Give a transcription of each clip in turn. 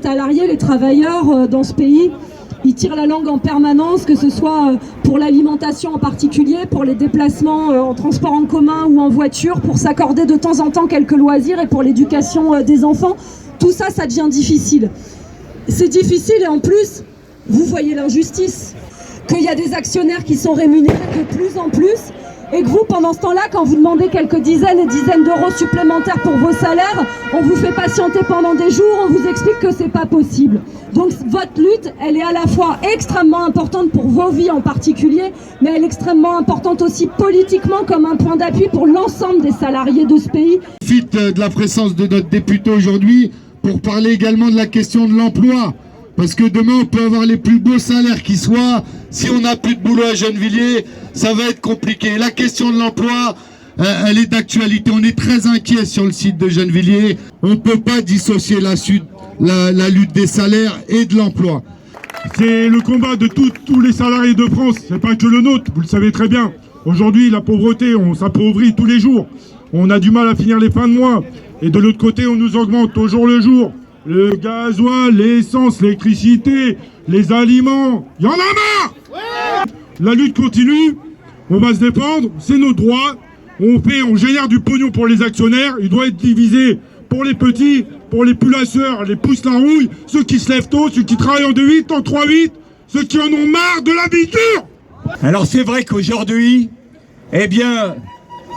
salariés, les travailleurs dans ce pays, ils tirent la langue en permanence, que ce soit pour l'alimentation en particulier, pour les déplacements en transport en commun ou en voiture, pour s'accorder de temps en temps quelques loisirs et pour l'éducation des enfants. Tout ça, ça devient difficile. C'est difficile et en plus, vous voyez l'injustice, qu'il y a des actionnaires qui sont rémunérés de plus en plus et que vous, pendant ce temps-là, quand vous demandez quelques dizaines et dizaines d'euros supplémentaires pour vos salaires, on vous fait patienter pendant des jours, on vous explique que c'est pas possible. Donc votre lutte, elle est à la fois extrêmement importante pour vos vies en particulier, mais elle est extrêmement importante aussi politiquement comme un point d'appui pour l'ensemble des salariés de ce pays. Je profite de la présence de notre député aujourd'hui pour parler également de la question de l'emploi. Parce que demain, on peut avoir les plus beaux salaires qui soient. Si on n'a plus de boulot à Gennevilliers, ça va être compliqué. La question de l'emploi, elle est d'actualité. On est très inquiet sur le site de Gennevilliers. On ne peut pas dissocier la lutte des salaires et de l'emploi. C'est le combat de tous les salariés de France. C'est pas que le nôtre, vous le savez très bien. Aujourd'hui, la pauvreté, on s'appauvrit tous les jours. On a du mal à finir les fins de mois. Et de l'autre côté, on nous augmente au jour le jour. Le gasoil, l'essence, l'électricité, les aliments, il y en a marre. La lutte continue, on va se défendre, c'est nos droits, on génère du pognon pour les actionnaires, il doit être divisé pour les petits, pour les pulasseurs, les pousse-la-rouille, ceux qui se lèvent tôt, ceux qui travaillent en 2-8, en 3-8, ceux qui en ont marre de la vie dure. Alors c'est vrai qu'aujourd'hui, eh bien,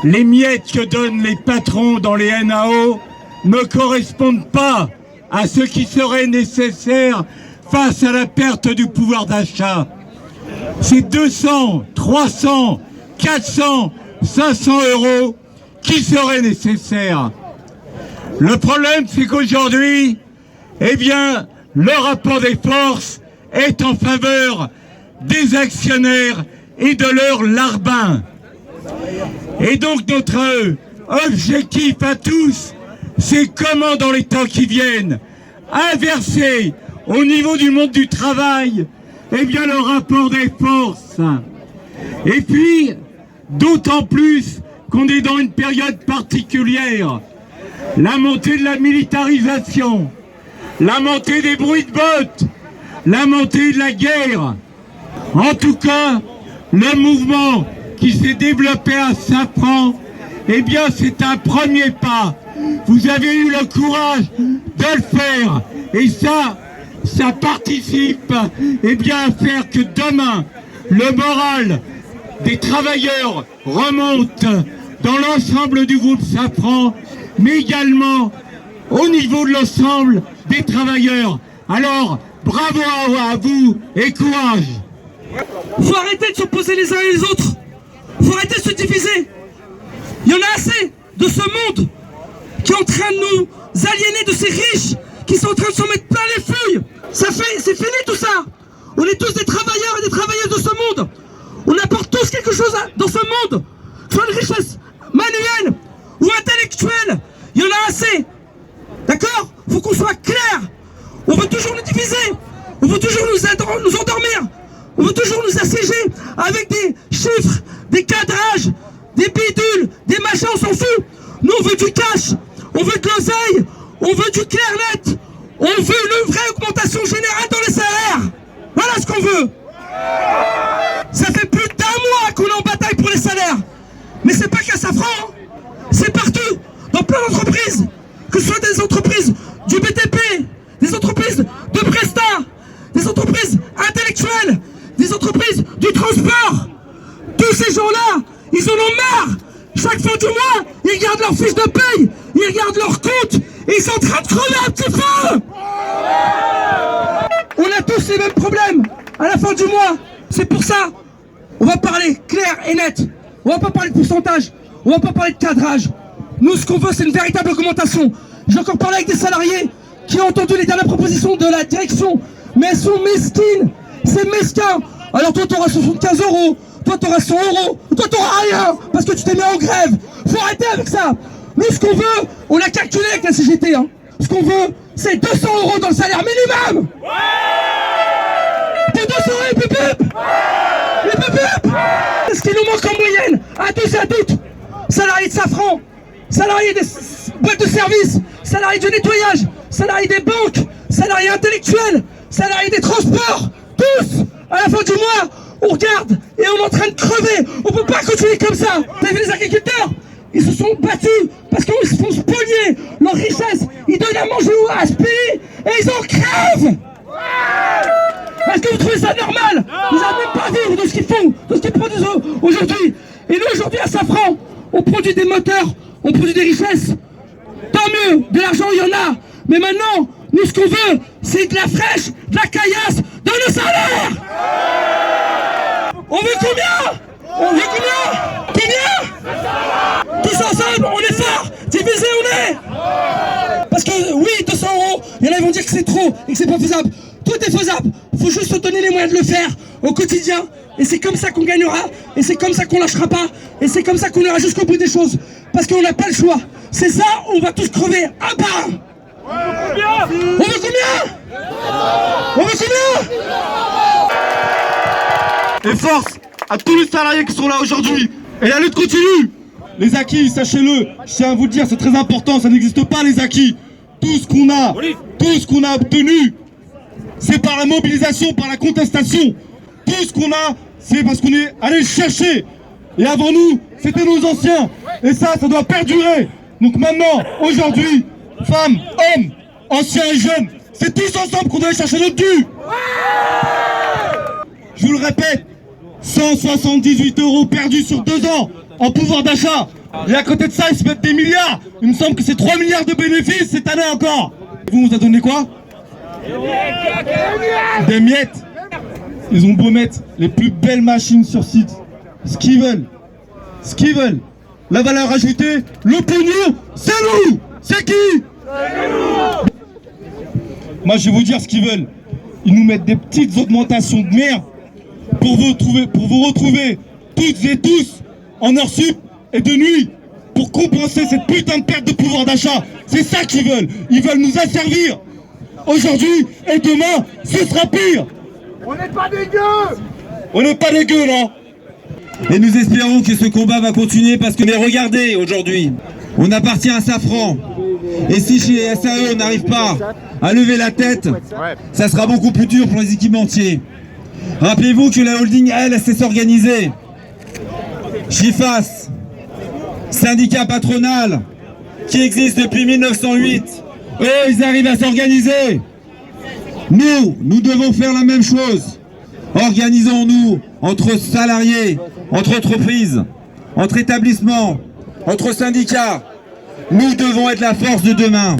les miettes que donnent les patrons dans les NAO ne correspondent pas à ce qui serait nécessaire face à la perte du pouvoir d'achat. C'est 200, 300, 400, 500 euros qui seraient nécessaires. Le problème, c'est qu'aujourd'hui, eh bien, le rapport des forces est en faveur des actionnaires et de leurs larbins. Et donc notre objectif à tous, c'est comment dans les temps qui viennent, inverser au niveau du monde du travail, eh bien le rapport des forces. Et puis, d'autant plus qu'on est dans une période particulière, la montée de la militarisation, la montée des bruits de bottes, la montée de la guerre. En tout cas, le mouvement qui s'est développé à Safran, eh bien c'est un premier pas. Vous avez eu le courage de le faire et ça participe eh bien, à faire que demain, le moral des travailleurs remonte dans l'ensemble du groupe Safran, mais également au niveau de l'ensemble des travailleurs. Alors, bravo à vous et courage. Faut arrêter de s'opposer les uns et les autres. Faut arrêter de se diviser. Il y en a assez de ce monde qui est en train de nous aliéner, de ces riches qui sont en train de s'en mettre plein les feuilles. C'est fini tout ça. On est tous des travailleurs et des travailleuses de ce monde. On apporte tous quelque chose dans ce monde. Soit une richesse manuelle ou intellectuelle. Il y en a assez. D'accord? Faut qu'on soit clair. On veut toujours nous diviser. On veut toujours nous endormir. On veut toujours nous assiéger avec des chiffres, des cadrages, des bidules, des machins, on s'en fout. Nous on veut du cash, on veut de l'oseille, on veut du clair net, on veut une vraie augmentation générale dans les salaires. Voilà ce qu'on veut. Ça fait plus d'1 mois qu'on est en bataille pour les salaires. Mais c'est pas qu'à Safran, hein. C'est partout, dans plein d'entreprises, que ce soit des entreprises du BTP, des entreprises de Presta, des entreprises intellectuelles, des entreprises du transport. Tous ces gens-là, ils en ont marre. Chaque fin du mois, ils regardent leur fiche de paye, ils regardent leur compte, et ils sont en train de crever un petit feu. On a tous les mêmes problèmes à la fin du mois. C'est pour ça, on va parler clair et net. On va pas parler de pourcentage, on va pas parler de cadrage. Nous, ce qu'on veut, c'est une véritable augmentation. J'ai encore parlé avec des salariés qui ont entendu les dernières propositions de la direction, mais elles sont mesquines. C'est mesquin. Alors toi, t'auras 75 euros. Toi, t'auras 100 euros. Toi, t'auras rien. Parce que tu t'es mis en grève. Faut arrêter avec ça. Nous, ce qu'on veut, on a calculé avec la CGT. Hein. Ce qu'on veut, c'est 200 euros dans le salaire minimum. Pour 200 euros, les pépépes. Les pépépes. C'est ce qui nous manque en moyenne. À tous et à toutes. Salariés de Safran. Salariés des boîtes de services. Salariés du nettoyage. Salariés des banques. salariés intellectuels, salariés des transports, tous, à la fin du mois, on regarde et on est en train de crever. On peut pas continuer comme ça. Vous avez vu les agriculteurs? Ils se sont battus parce qu'ils se font spolier leur richesse. Ils donnent à manger à ce pays et ils en crèvent. Est-ce que vous trouvez ça normal? Vous n'avez même pas vivre de ce qu'ils font, de ce qu'ils produisent aujourd'hui. Et nous, aujourd'hui, à Safran, on produit des moteurs, on produit des richesses. Tant mieux, de l'argent, il y en a. Mais maintenant, nous, ce qu'on veut, c'est de la fraîche, de la caillasse, de nos salaires. On veut combien? On veut combien? Combien? Tous ensemble, on est forts. Divisés, on est. Parce que oui, 200 €, il y en a qui vont dire que c'est trop et que c'est pas faisable. Tout est faisable. Il faut juste se donner les moyens de le faire au quotidien. Et c'est comme ça qu'on gagnera. Et c'est comme ça qu'on lâchera pas. Et c'est comme ça qu'on ira jusqu'au bout des choses. Parce qu'on n'a pas le choix. C'est ça, on va tous crever un par un. On veut combien? On veut combien? Et force à tous les salariés qui sont là aujourd'hui. Et la lutte continue. Les acquis, sachez-le, je tiens à vous le dire, c'est très important, ça n'existe pas les acquis. Tout ce qu'on a obtenu, c'est par la mobilisation, par la contestation. Tout ce qu'on a, c'est parce qu'on est allé le chercher. Et avant nous, c'était nos anciens. Et ça doit perdurer. Donc maintenant, aujourd'hui, femmes, hommes, anciens et jeunes, c'est tous ensemble qu'on doit aller chercher notre dû. Je vous le répète, 178 € perdus sur 2 ans en pouvoir d'achat. Et à côté de ça, ils se mettent des milliards. Il me semble que c'est 3 milliards de bénéfices cette année encore. Vous, on vous a donné quoi? Des miettes. Ils ont beau mettre les plus belles machines sur site. Ce qu'ils veulent. La valeur ajoutée, le pognon, c'est nous. C'est qui? Moi, je vais vous dire ce qu'ils veulent. Ils nous mettent des petites augmentations de merde pour vous retrouver toutes et tous en heure sup et de nuit pour compenser cette putain de perte de pouvoir d'achat. C'est ça qu'ils veulent. Ils veulent nous asservir aujourd'hui et demain, ce sera pire. On n'est pas des gueux. On n'est pas des gueux, là. Et nous espérons que ce combat va continuer parce que, mais regardez, aujourd'hui, on appartient à Safran. Et si chez SAE on n'arrive pas à lever la tête, ça sera beaucoup plus dur pour les équipementiers. Rappelez-vous que la holding, elle sait s'organiser. Chifas, syndicat patronal, qui existe depuis 1908, eux, ils arrivent à s'organiser. Nous devons faire la même chose. Organisons-nous entre salariés, entre entreprises, entre établissements, entre syndicats. Nous devons être la force de demain.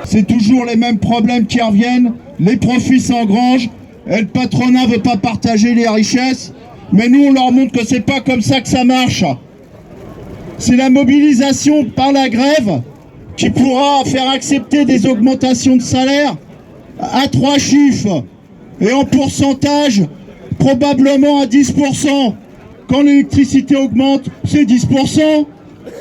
C'est toujours les mêmes problèmes qui reviennent, les profits s'engrangent, et le patronat ne veut pas partager les richesses, mais nous on leur montre que c'est pas comme ça que ça marche. C'est la mobilisation par la grève qui pourra faire accepter des augmentations de salaire à 3 chiffres, et en pourcentage, probablement à 10%. Quand l'électricité augmente, c'est 10%.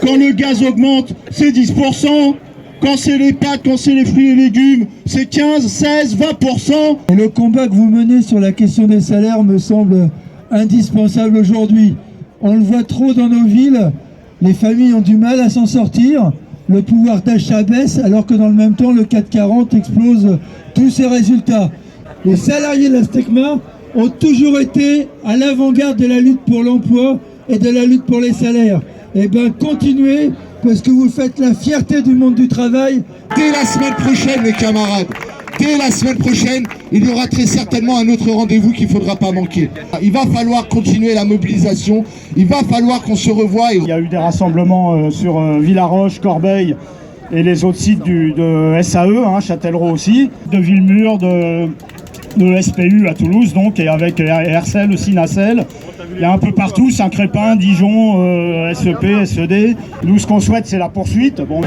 Quand le gaz augmente, c'est 10%. Quand c'est les pâtes, quand c'est les fruits et légumes, c'est 15, 16, 20%. Et le combat que vous menez sur la question des salaires me semble indispensable aujourd'hui. On le voit trop dans nos villes, les familles ont du mal à s'en sortir, le pouvoir d'achat baisse alors que dans le même temps le CAC 40 explose tous ses résultats. Les salariés de la STECMA ont toujours été à l'avant-garde de la lutte pour l'emploi et de la lutte pour les salaires. Eh bien, continuez, parce que vous faites la fierté du monde du travail. Dès la semaine prochaine, mes camarades, dès la semaine prochaine, il y aura très certainement un autre rendez-vous qu'il ne faudra pas manquer. Il va falloir continuer la mobilisation, il va falloir qu'on se revoie. Il y a eu des rassemblements sur Villaroche, Corbeil et les autres sites de SAE, Châtellerault aussi, de Villemur, de SPU à Toulouse, donc, et avec Hersel aussi, Nacelle. Il y a un peu partout, Saint-Crépin, Dijon, SEP, SED. Nous, ce qu'on souhaite, c'est la poursuite. Bon.